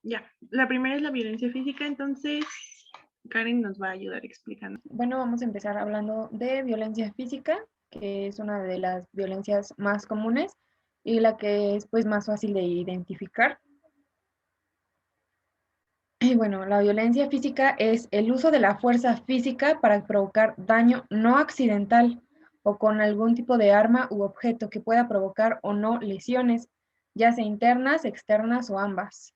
Ya, la primera es la violencia física, entonces Karen nos va a ayudar explicando. Bueno, vamos a empezar hablando de violencia física, que es una de las violencias más comunes y la que es pues más fácil de identificar. Y bueno, la violencia física es el uso de la fuerza física para provocar daño no accidental o con algún tipo de arma u objeto que pueda provocar o no lesiones, ya sea internas, externas o ambas.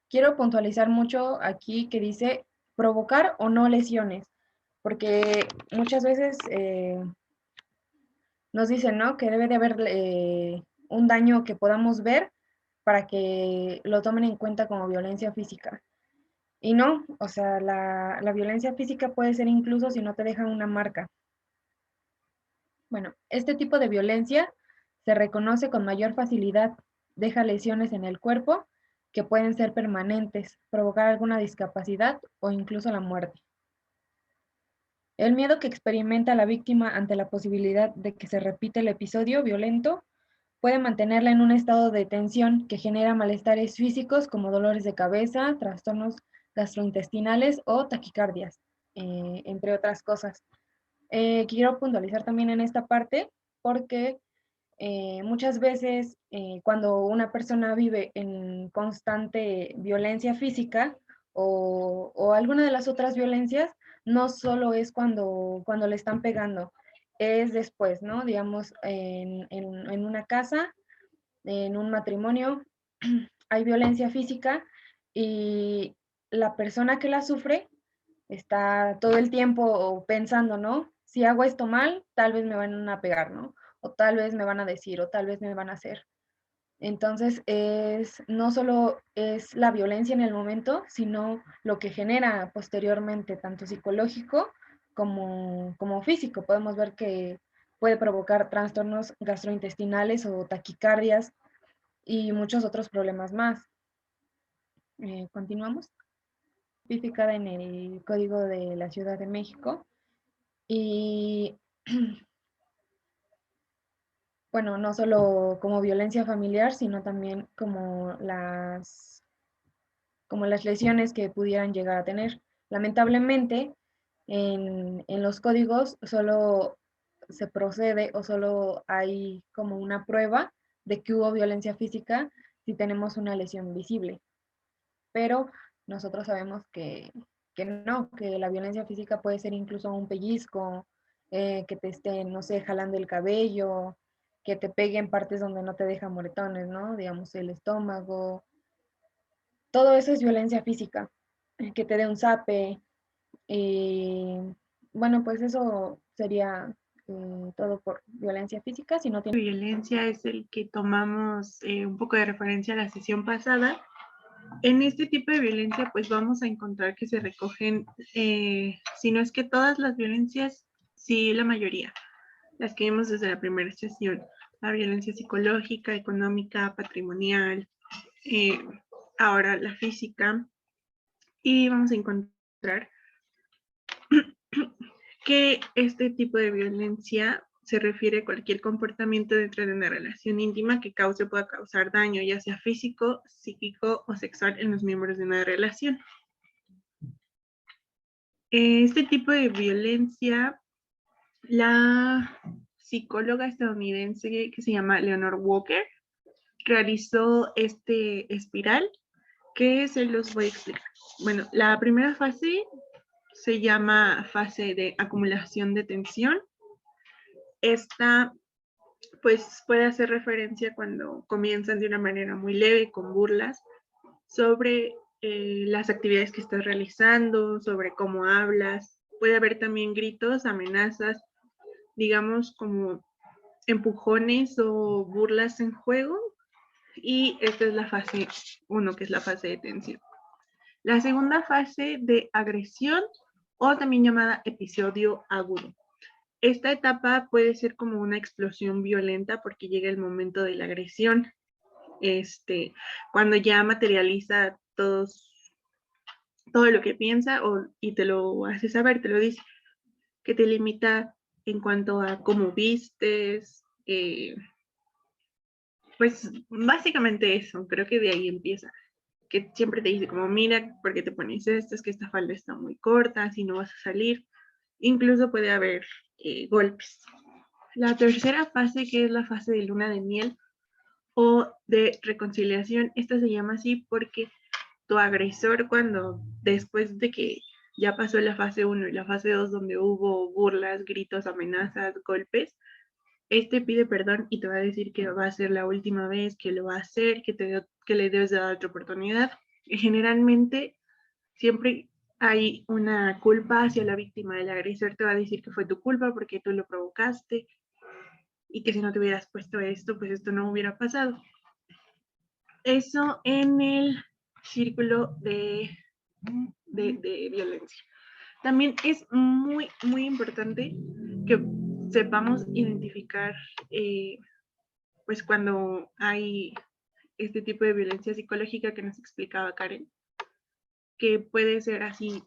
Quiero puntualizar mucho aquí que dice provocar o no lesiones, porque muchas veces nos dicen, ¿no? Que debe de haber un daño que podamos ver para que lo tomen en cuenta como violencia física. Y no, o sea, la violencia física puede ser incluso si no te dejan una marca. Bueno, este tipo de violencia se reconoce con mayor facilidad, deja lesiones en el cuerpo que pueden ser permanentes, provocar alguna discapacidad o incluso la muerte. El miedo que experimenta la víctima ante la posibilidad de que se repita el episodio violento puede mantenerla en un estado de tensión que genera malestares físicos como dolores de cabeza, trastornos gastrointestinales o taquicardias, entre otras cosas. Quiero puntualizar también en esta parte porque muchas veces cuando una persona vive en constante violencia física o alguna de las otras violencias, no solo es cuando le están pegando, es después, ¿no? Digamos, en una casa, en un matrimonio, hay violencia física y la persona que la sufre está todo el tiempo pensando, ¿no? Si hago esto mal, tal vez me van a pegar, ¿no? O tal vez me van a decir, o tal vez me van a hacer. Entonces, no solo es la violencia en el momento, sino lo que genera posteriormente, tanto psicológico como físico. Podemos ver que puede provocar trastornos gastrointestinales o taquicardias y muchos otros problemas más. Continuamos. Tipificada en el Código de la Ciudad de México. Y bueno, no solo como violencia familiar, sino también como las lesiones que pudieran llegar a tener. Lamentablemente, en los códigos solo se procede o solo hay como una prueba de que hubo violencia física si tenemos una lesión visible. Pero nosotros sabemos que no, que la violencia física puede ser incluso un pellizco, que te estén, no sé, jalando el cabello, que te peguen partes donde no te dejan moretones, ¿no? Digamos, el estómago. Todo eso es violencia física, que te dé un zape. Y bueno, pues eso sería todo por violencia física. Si no tiene... Violencia es el que tomamos un poco de referencia a la sesión pasada. En este tipo de violencia, pues vamos a encontrar que se recogen, si no es que todas las violencias, sí la mayoría, las que vimos desde la primera sesión, la violencia psicológica, económica, patrimonial, eh, ahora la física, y vamos a encontrar que este tipo de violencia se refiere a cualquier comportamiento dentro de una relación íntima que cause o pueda causar daño, ya sea físico, psíquico o sexual en los miembros de una relación. Este tipo de violencia, la psicóloga estadounidense que se llama Leonore Walker realizó este espiral que se los voy a explicar. Bueno, la primera fase se llama fase de acumulación de tensión. Esta pues puede hacer referencia cuando comienzan de una manera muy leve, con burlas, sobre las actividades que estás realizando, sobre cómo hablas. Puede haber también gritos, amenazas, digamos como empujones o burlas en juego. Y esta es la fase 1, que es la fase de tensión. La segunda fase de agresión, o también llamada episodio agudo. Esta etapa puede ser como una explosión violenta porque llega el momento de la agresión. Cuando ya materializa todo lo que piensa y te lo hace saber, te lo dice, que te limita en cuanto a cómo vistes, pues básicamente eso, creo que de ahí empieza. que siempre te dice como, mira, ¿por qué te pones esto? Es que esta falda está muy corta, así no vas a salir. Incluso puede haber golpes. La tercera fase, que es la fase de luna de miel o de reconciliación, esta se llama así porque tu agresor, cuando después de que ya pasó la fase 1 y la fase 2, donde hubo burlas, gritos, amenazas, golpes, este pide perdón y te va a decir que va a ser la última vez, que lo va a hacer, que le debes de dar otra oportunidad. Y generalmente siempre hay una culpa hacia la víctima. El agresor te va a decir que fue tu culpa porque tú lo provocaste y que si no te hubieras puesto esto, pues esto no hubiera pasado. Eso en el círculo de violencia. También es muy, muy importante que sepamos identificar, pues cuando hay este tipo de violencia psicológica que nos explicaba Karen, que puede ser así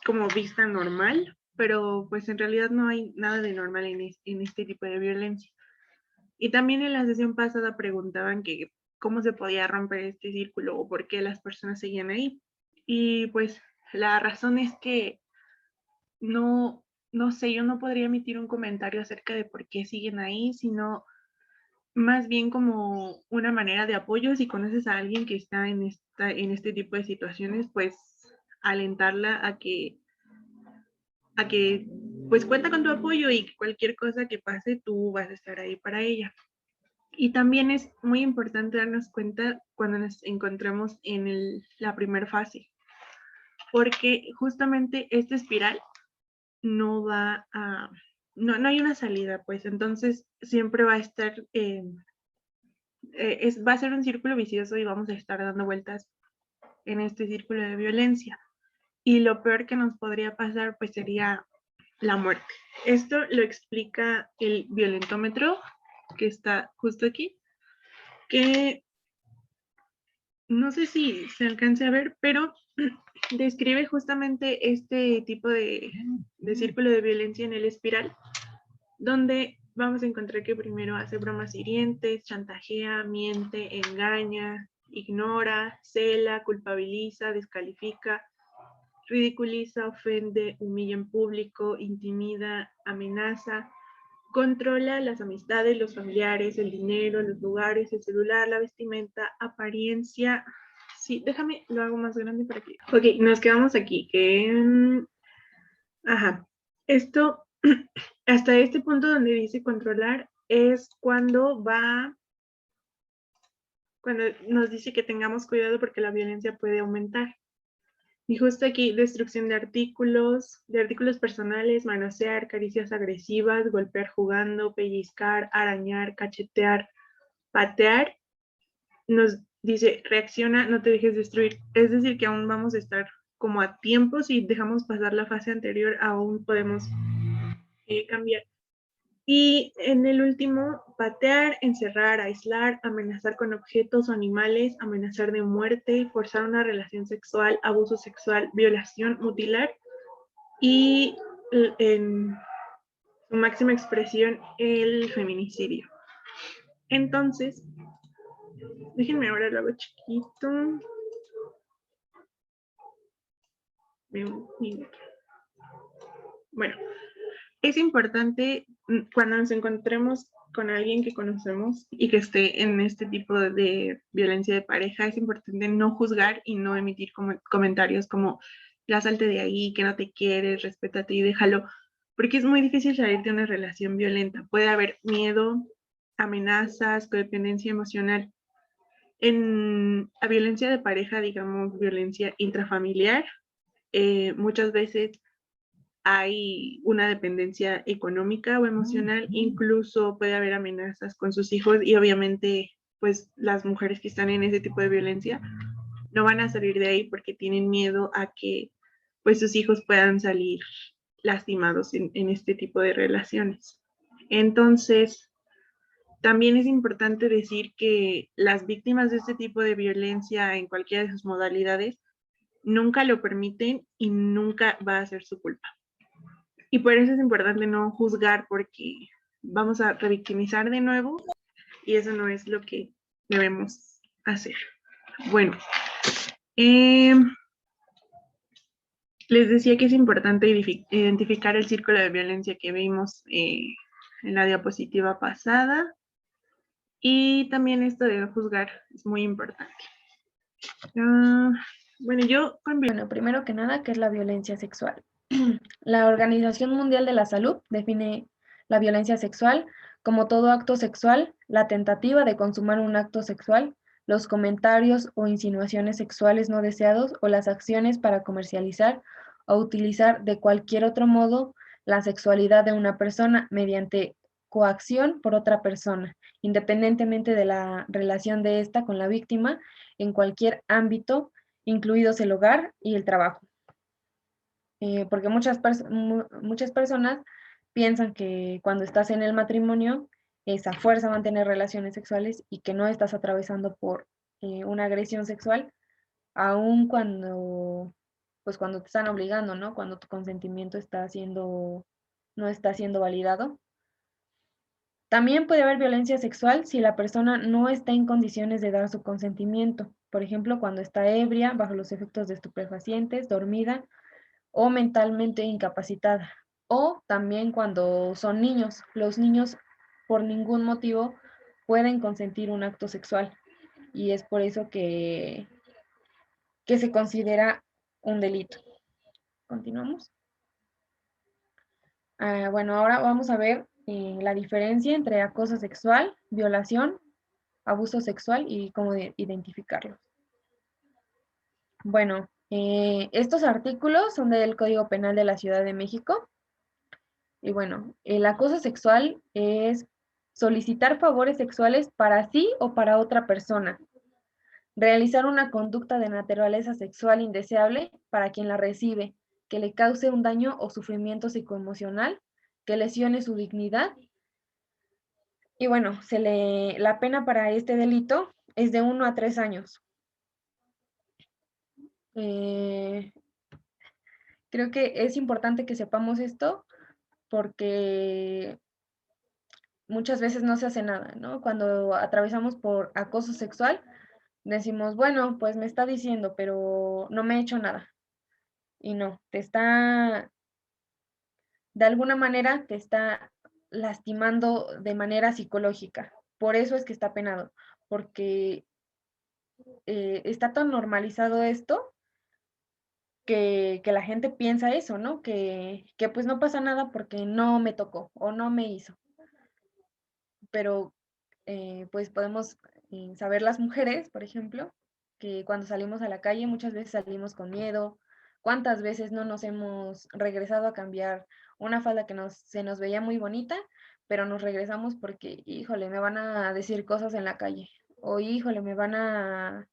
como vista normal, pero pues en realidad no hay nada de normal en este tipo de violencia. Y también en la sesión pasada preguntaban que cómo se podía romper este círculo o por qué las personas seguían ahí. Y pues la razón es que no sé, yo no podría emitir un comentario acerca de por qué siguen ahí, sino más bien como una manera de apoyo. Si conoces a alguien que está en este tipo de situaciones, pues alentarla a que pues cuenta con tu apoyo y que cualquier cosa que pase, tú vas a estar ahí para ella. Y también es muy importante darnos cuenta cuando nos encontramos en la primera fase, porque justamente esta espiral no va a, no hay una salida, pues entonces siempre va a estar, va a ser un círculo vicioso y vamos a estar dando vueltas en este círculo de violencia. Y lo peor que nos podría pasar, pues sería la muerte. Esto lo explica el violentómetro, que está justo aquí, que no sé si se alcance a ver, pero describe justamente este tipo de círculo de violencia en el espiral, donde vamos a encontrar que primero hace bromas hirientes, chantajea, miente, engaña, ignora, cela, culpabiliza, descalifica, ridiculiza, ofende, humilla en público, intimida, amenaza, controla las amistades, los familiares, el dinero, los lugares, el celular, la vestimenta, apariencia. Sí, déjame, lo hago más grande para que... Ok, nos quedamos aquí, que... Ajá, esto, hasta este punto donde dice controlar, es cuando nos dice que tengamos cuidado porque la violencia puede aumentar. Y justo aquí, destrucción de artículos personales, manosear, caricias agresivas, golpear jugando, pellizcar, arañar, cachetear, patear. Nos dice, reacciona, no te dejes destruir. Es decir, que aún vamos a estar como a tiempo. Si dejamos pasar la fase anterior, aún podemos cambiar. Y en el último, patear, encerrar, aislar, amenazar con objetos o animales, amenazar de muerte, forzar una relación sexual, abuso sexual, violación, mutilar y en su máxima expresión el feminicidio. Entonces, déjenme ahora lo hago chiquito. Bueno, es importante cuando nos encontremos con alguien que conocemos y que esté en este tipo de violencia de pareja, es importante no juzgar y no emitir comentarios como ya salte de ahí, que no te quieres, respétate y déjalo, porque es muy difícil salir de una relación violenta. Puede haber miedo, amenazas, codependencia emocional. En la violencia de pareja, digamos, violencia intrafamiliar, muchas veces hay una dependencia económica o emocional, incluso puede haber amenazas con sus hijos y obviamente pues las mujeres que están en ese tipo de violencia no van a salir de ahí porque tienen miedo a que pues sus hijos puedan salir lastimados en este tipo de relaciones. Entonces, también es importante decir que las víctimas de este tipo de violencia en cualquiera de sus modalidades nunca lo permiten y nunca va a ser su culpa. Y por eso es importante no juzgar porque vamos a revictimizar de nuevo y eso no es lo que debemos hacer. Bueno, Les decía que es importante identificar el círculo de violencia que vimos en la diapositiva pasada, y también esto de juzgar es muy importante. Bueno, primero que nada, ¿qué es la violencia sexual? La Organización Mundial de la Salud define la violencia sexual como todo acto sexual, la tentativa de consumar un acto sexual, los comentarios o insinuaciones sexuales no deseados o las acciones para comercializar o utilizar de cualquier otro modo la sexualidad de una persona mediante coacción por otra persona, independientemente de la relación de ésta con la víctima en cualquier ámbito, incluidos el hogar y el trabajo. Porque muchas personas piensan que cuando estás en el matrimonio es a fuerza mantener relaciones sexuales y que no estás atravesando por una agresión sexual, aun cuando te están obligando, ¿no? Cuando tu consentimiento no está siendo validado. También puede haber violencia sexual si la persona no está en condiciones de dar su consentimiento. Por ejemplo, cuando está ebria, bajo los efectos de estupefacientes, dormida o mentalmente incapacitada. O también cuando son niños. Los niños por ningún motivo pueden consentir un acto sexual. Y es por eso que se considera un delito. Continuamos. Bueno, ahora vamos a ver la diferencia entre acoso sexual, violación, abuso sexual y cómo identificarlos. Bueno, estos artículos son del Código Penal de la Ciudad de México. Y bueno, el acoso sexual es solicitar favores sexuales para sí o para otra persona. Realizar una conducta de naturaleza sexual indeseable para quien la recibe, que le cause un daño o sufrimiento psicoemocional, que lesione su dignidad. Y bueno, la pena para este delito es de 1 a 3 años. Creo que es importante que sepamos esto porque muchas veces no se hace nada, ¿no? Cuando atravesamos por acoso sexual, decimos, bueno, pues me está diciendo, pero no me ha hecho nada. Y no, de alguna manera te está lastimando de manera psicológica. Por eso es que está penado, porque está tan normalizado esto que la gente piensa eso, ¿no? Que pues no pasa nada porque no me tocó o no me hizo. Pero pues podemos saber las mujeres, por ejemplo, que cuando salimos a la calle muchas veces salimos con miedo. ¿Cuántas veces no nos hemos regresado a cambiar una falda que se nos veía muy bonita, pero nos regresamos porque, híjole, me van a decir cosas en la calle? O híjole, me van a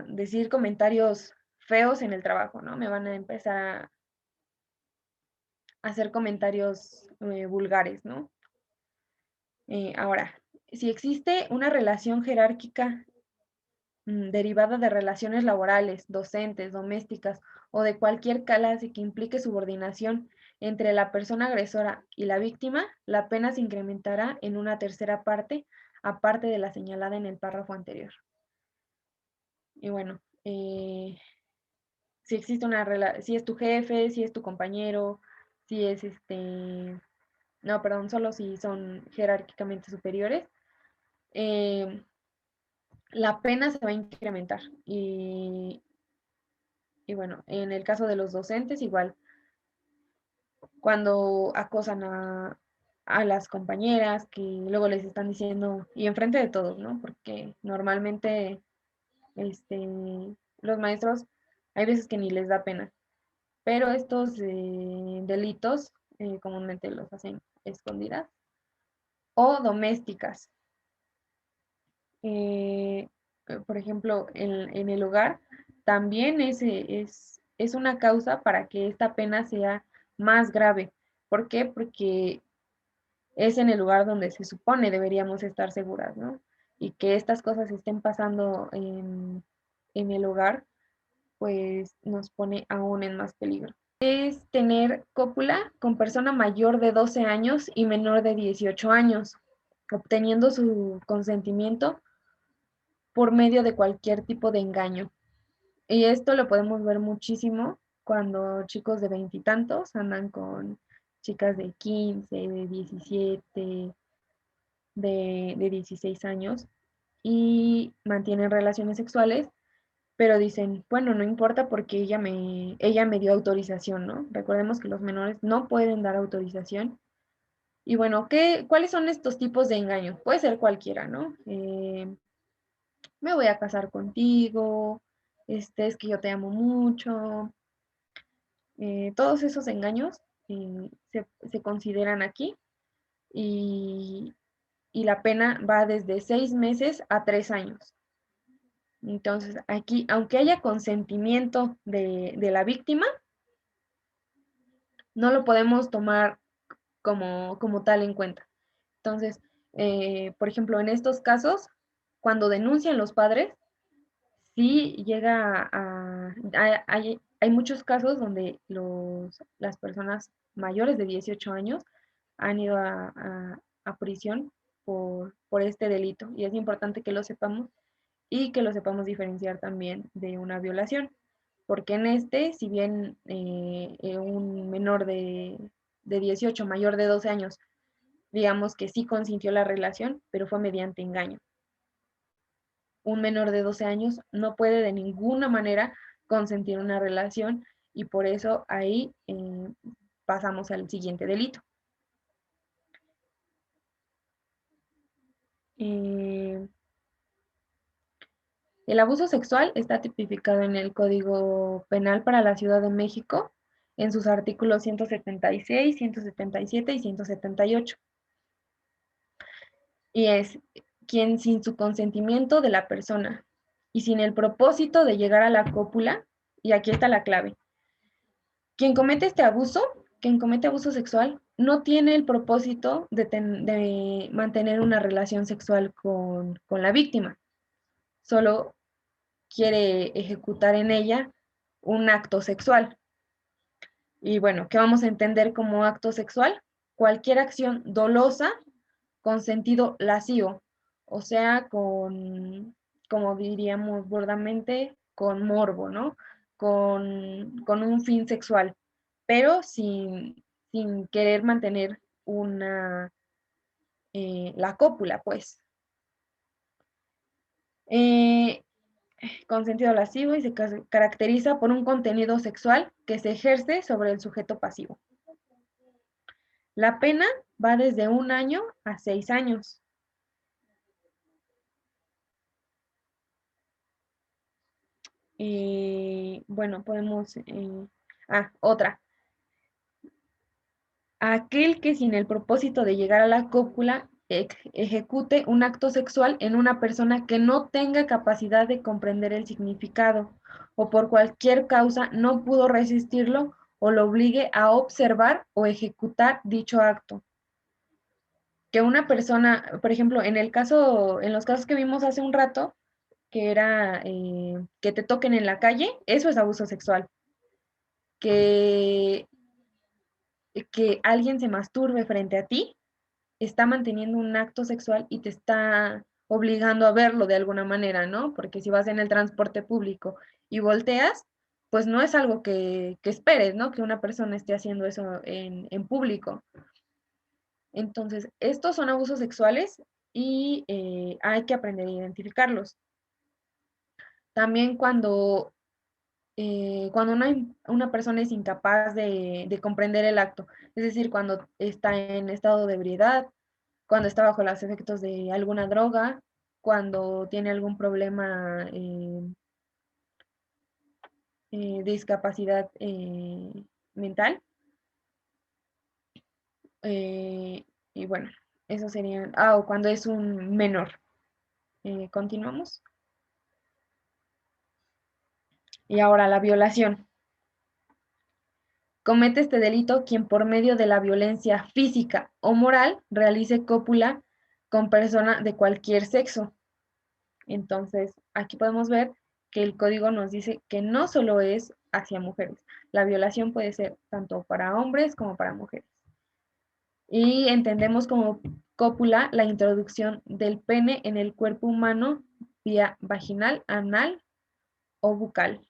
decir comentarios feos en el trabajo, ¿no? Me van a empezar a hacer comentarios vulgares, ¿no? Ahora, si existe una relación jerárquica derivada de relaciones laborales, docentes, domésticas o de cualquier clase que implique subordinación entre la persona agresora y la víctima, la pena se incrementará en una tercera parte, aparte de la señalada en el párrafo anterior. Y bueno, si existe si es tu jefe, si es tu compañero, si es no, perdón, solo si son jerárquicamente superiores, la pena se va a incrementar. Y bueno, en el caso de los docentes, igual, cuando acosan a las compañeras, que luego les están diciendo, y enfrente de todos, ¿no? Porque normalmente los maestros, hay veces que ni les da pena, pero estos delitos comúnmente los hacen escondidas o domésticas. Por ejemplo, en el hogar, también es una causa para que esta pena sea más grave. ¿Por qué? Porque es en el lugar donde se supone deberíamos estar seguras, ¿no? Y que estas cosas estén pasando en el hogar, pues nos pone aún en más peligro. Es tener cópula con persona mayor de 12 años y menor de 18 años, obteniendo su consentimiento por medio de cualquier tipo de engaño. Y esto lo podemos ver muchísimo cuando chicos de veintitantos andan con chicas de 15, de 17, de 16 años y mantienen relaciones sexuales, pero dicen, bueno, no importa porque ella me dio autorización, ¿no? Recordemos que los menores no pueden dar autorización. Y bueno, ¿cuáles son estos tipos de engaño? Puede ser cualquiera, ¿no? Me voy a casar contigo, es que yo te amo mucho. Todos esos engaños se consideran aquí y, y la pena va desde 6 meses a 3 años. Entonces, aquí, aunque haya consentimiento de la víctima, no lo podemos tomar como tal en cuenta. Entonces, por ejemplo, en estos casos, cuando denuncian los padres, sí llega hay muchos casos donde las personas mayores de 18 años han ido a prisión por este delito. Y es importante que lo sepamos y que lo sepamos diferenciar también de una violación. Porque en si bien un menor de 18, mayor de 12 años, digamos que sí consintió la relación, pero fue mediante engaño. Un menor de 12 años no puede de ninguna manera consentir una relación y por eso ahí pasamos al siguiente delito. El abuso sexual está tipificado en el Código Penal para la Ciudad de México en sus artículos 176, 177 y 178. Y es quien sin su consentimiento de la persona y sin el propósito de llegar a la cópula, y aquí está la clave, quien comete quien comete abuso sexual, no tiene el propósito de mantener una relación sexual con la víctima, solo quiere ejecutar en ella un acto sexual. Y bueno, ¿qué vamos a entender como acto sexual? Cualquier acción dolosa con sentido lascivo, o sea, como diríamos burdamente, con morbo, ¿no? Con un fin sexual, pero sin querer mantener la cópula, pues. Eh, con sentido lascivo y se caracteriza por un contenido sexual que se ejerce sobre el sujeto pasivo. La pena va desde 1 año a 6 años. Bueno, podemos... otra. Aquel que sin el propósito de llegar a la cópula ejecute un acto sexual en una persona que no tenga capacidad de comprender el significado o por cualquier causa no pudo resistirlo o lo obligue a observar o ejecutar dicho acto. Que una persona, por ejemplo, en los casos que vimos hace un rato, que era que te toquen en la calle, eso es abuso sexual. Que, que alguien se masturbe frente a ti, está manteniendo un acto sexual y te está obligando a verlo de alguna manera, ¿no? Porque si vas en el transporte público y volteas, pues no es algo que esperes, ¿no? Que una persona esté haciendo eso en público. Entonces, estos son abusos sexuales y hay que aprender a identificarlos. También cuando una persona es incapaz de comprender el acto, es decir, cuando está en estado de ebriedad, cuando está bajo los efectos de alguna droga, cuando tiene algún problema de discapacidad mental. Y bueno, eso serían, o cuando es un menor. Continuamos. Y ahora la violación. Comete este delito quien por medio de la violencia física o moral realice cópula con persona de cualquier sexo. Entonces, aquí podemos ver que el código nos dice que no solo es hacia mujeres. La violación puede ser tanto para hombres como para mujeres. Y entendemos como cópula la introducción del pene en el cuerpo humano vía vaginal, anal o bucal.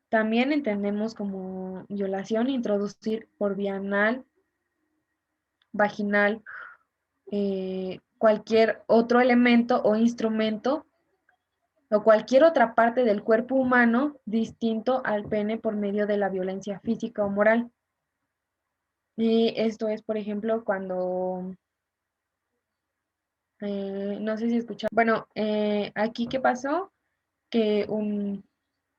También entendemos como violación introducir por vía anal, vaginal, cualquier otro elemento o instrumento o cualquier otra parte del cuerpo humano distinto al pene por medio de la violencia física o moral. Y esto es, por ejemplo, cuando, no sé si escucharon, bueno, aquí ¿qué pasó? Que un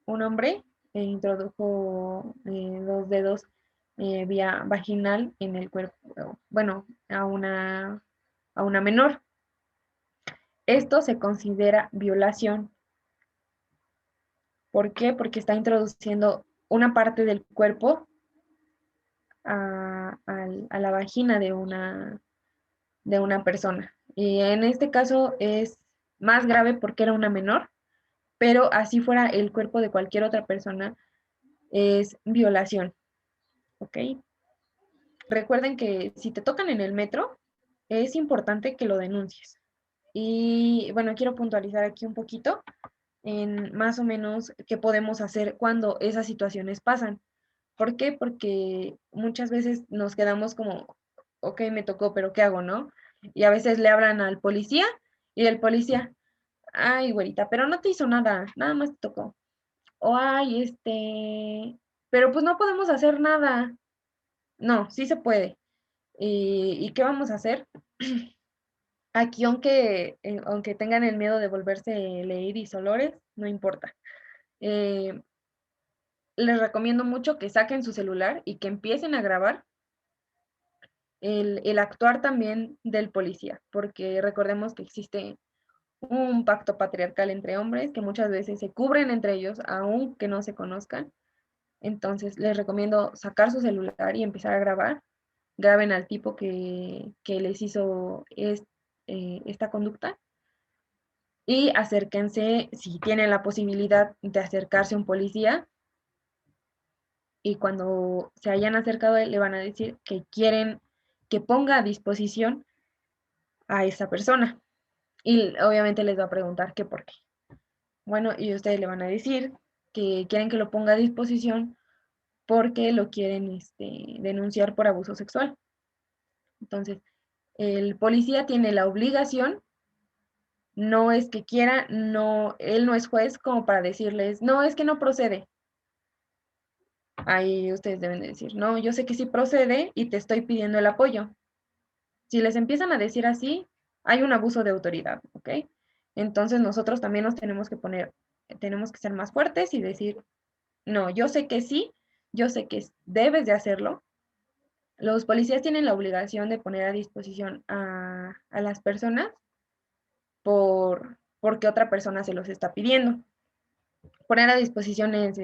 hombre introdujo los dedos vía vaginal en el cuerpo, bueno, a una menor. Esto se considera violación. ¿Por qué? Porque está introduciendo una parte del cuerpo a la vagina de una persona. Y en este caso es más grave porque era una menor, pero así fuera el cuerpo de cualquier otra persona, es violación. ¿Ok? Recuerden que si te tocan en el metro, es importante que lo denuncies. Y bueno, quiero puntualizar aquí un poquito en más o menos qué podemos hacer cuando esas situaciones pasan. ¿Por qué? Porque muchas veces nos quedamos como, ok, me tocó, pero ¿qué hago, no? Y a veces le hablan al policía y el policía, ay, güerita, pero no te hizo nada, nada más te tocó. O ay, pero pues no podemos hacer nada. No, sí se puede. ¿Y qué vamos a hacer? Aquí, aunque tengan el miedo de volverse leír olores, no importa. Eh, Les recomiendo mucho que saquen su celular y que empiecen a grabar el actuar también del policía, porque recordemos que existe un pacto patriarcal entre hombres que muchas veces se cubren entre ellos, aunque no se conozcan. Entonces, les recomiendo sacar su celular y empezar a grabar. Graben al tipo que les hizo esta conducta y acérquense, si tienen la posibilidad de acercarse a un policía, y cuando se hayan acercado a él le van a decir que quieren que ponga a disposición a esa persona. Y obviamente les va a preguntar qué por qué. Bueno, y ustedes le van a decir que quieren que lo ponga a disposición porque lo quieren denunciar por abuso sexual. Entonces, el policía tiene la obligación, no es que quiera, no, él no es juez como para decirles, no, es que no procede. Ahí ustedes deben de decir, no, yo sé que sí procede y te estoy pidiendo el apoyo. Si les empiezan a decir así, hay un abuso de autoridad, ¿ok? Entonces nosotros también nos tenemos que ser más fuertes y decir, no, yo sé que sí, yo sé que debes de hacerlo. Los policías tienen la obligación de poner a disposición a las personas porque otra persona se los está pidiendo. Poner a disposición es,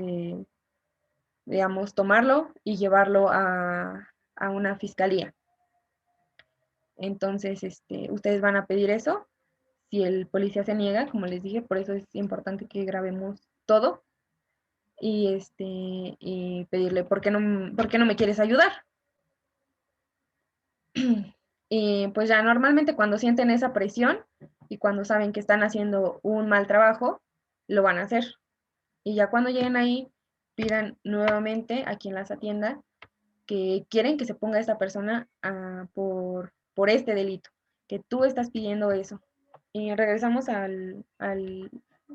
digamos, tomarlo y llevarlo a una fiscalía. Entonces, ustedes van a pedir eso. Si el policía se niega, como les dije, por eso es importante que grabemos todo y pedirle, por qué no me quieres ayudar? Y pues ya normalmente cuando sienten esa presión y cuando saben que están haciendo un mal trabajo, lo van a hacer. Y ya cuando lleguen ahí, pidan nuevamente a quien las atienda que quieren que se ponga esta persona por este delito, que tú estás pidiendo eso. Y regresamos al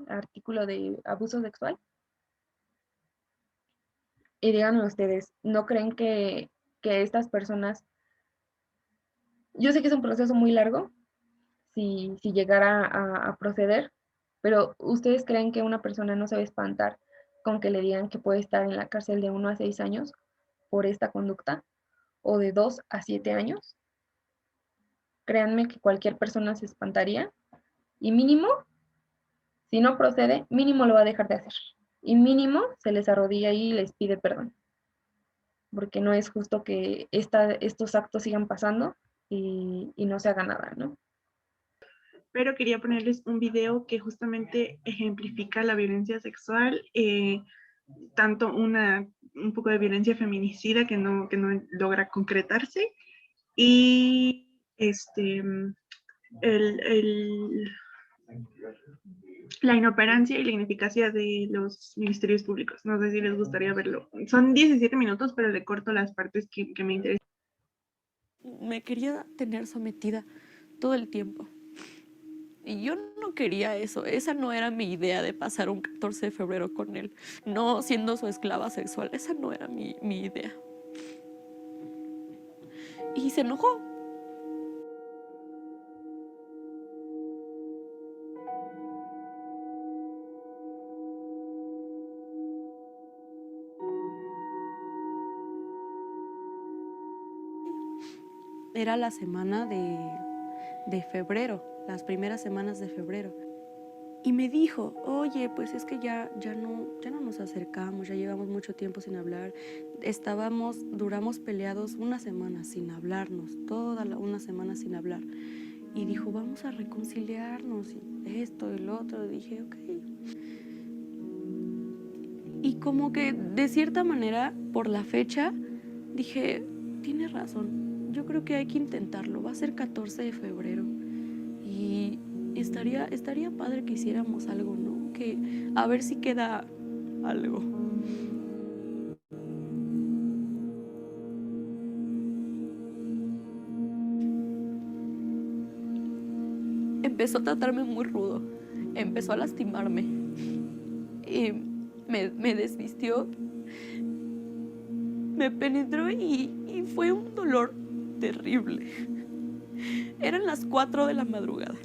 artículo de abuso sexual. Y díganme ustedes, ¿no creen que estas personas, yo sé que es un proceso muy largo, si llegara a proceder, pero ustedes creen que una persona no se va a espantar con que le digan que puede estar en la cárcel de 1 a 6 años por esta conducta o de 2 a 7 años? Créanme que cualquier persona se espantaría y mínimo, si no procede, mínimo lo va a dejar de hacer. Y mínimo se les arrodilla y les pide perdón, porque no es justo que estos actos sigan pasando y no se haga nada, ¿no? Pero quería ponerles un video que justamente ejemplifica la violencia sexual, tanto un poco de violencia feminicida que no logra concretarse y el, la inoperancia y la ineficacia de los ministerios públicos. No sé si les gustaría verlo. Son 17 minutos, pero le corto las partes que me interesan. Me quería tener sometida todo el tiempo. Y yo no quería eso. Esa no era mi idea de pasar un 14 de febrero con él. No siendo su esclava sexual. Esa no era mi idea. Y se enojó. Era la semana de febrero, las primeras semanas de febrero. Y me dijo, oye, pues es que ya no nos acercamos, ya llevamos mucho tiempo sin hablar. Duramos peleados una semana sin hablarnos, una semana sin hablar. Y dijo, vamos a reconciliarnos, y esto y lo otro. Y dije, ok. Y como que de cierta manera, por la fecha, dije, tienes razón. Yo creo que hay que intentarlo, va a ser 14 de febrero y estaría padre que hiciéramos algo, ¿no? Que a ver si queda algo. Empezó a tratarme muy rudo, empezó a lastimarme, y me desvistió, me penetró y fue un dolor terrible. Eran las 4 de la madrugada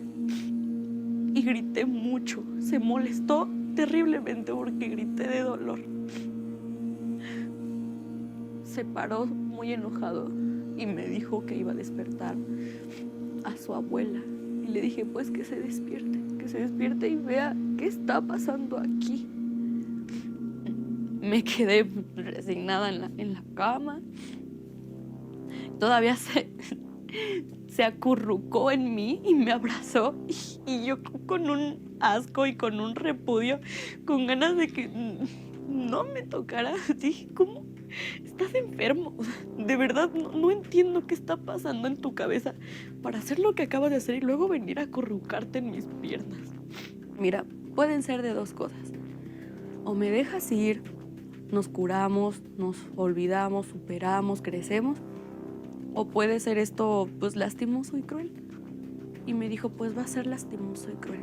y grité mucho. Se molestó terriblemente porque grité de dolor. Se paró muy enojado y me dijo que iba a despertar a su abuela. Y le dije, pues que se despierte y vea qué está pasando aquí. Me quedé resignada en la cama. Todavía se acurrucó en mí y me abrazó. Y yo con un asco y con un repudio, con ganas de que no me tocara. Dije, ¿cómo? Estás enfermo. De verdad, no entiendo qué está pasando en tu cabeza para hacer lo que acabas de hacer y luego venir a acurrucarte en mis piernas. Mira, pueden ser de dos cosas. O me dejas ir, nos curamos, nos olvidamos, superamos, crecemos. O puede ser esto, pues, lastimoso y cruel. Y me dijo, pues, va a ser lastimoso y cruel.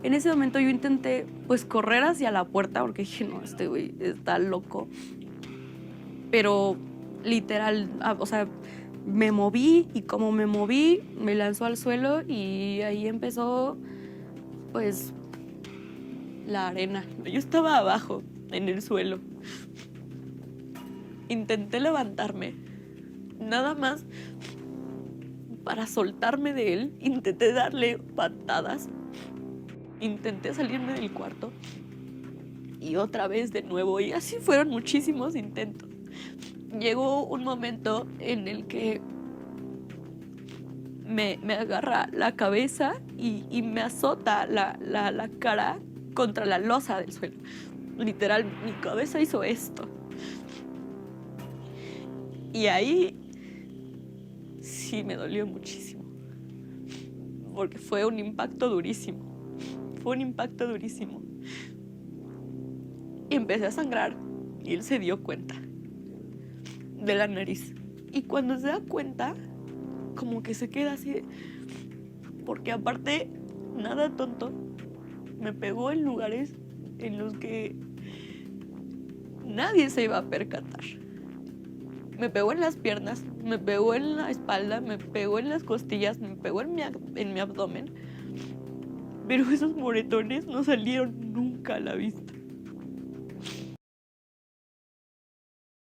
En ese momento yo intenté, pues, correr hacia la puerta porque dije, no, este güey está loco. Pero, literal, o sea, me moví y como me moví, me lanzó al suelo y ahí empezó, pues, la arena. Yo estaba abajo, en el suelo. Intenté levantarme. Nada más para soltarme de él, intenté darle patadas, intenté salirme del cuarto y otra vez de nuevo, y así fueron muchísimos intentos. Llegó un momento en el que me agarra la cabeza y me azota la cara contra la losa del suelo. Literal, mi cabeza hizo esto. Y ahí sí me dolió muchísimo, porque fue un impacto durísimo. Fue un impacto durísimo. Y empecé a sangrar y él se dio cuenta de la nariz. Y cuando se da cuenta, como que se queda así, porque aparte, nada tonto, me pegó en lugares en los que nadie se iba a percatar. Me pegó en las piernas, me pegó en la espalda, me pegó en las costillas, me pegó en mi abdomen. Pero esos moretones no salieron nunca a la vista.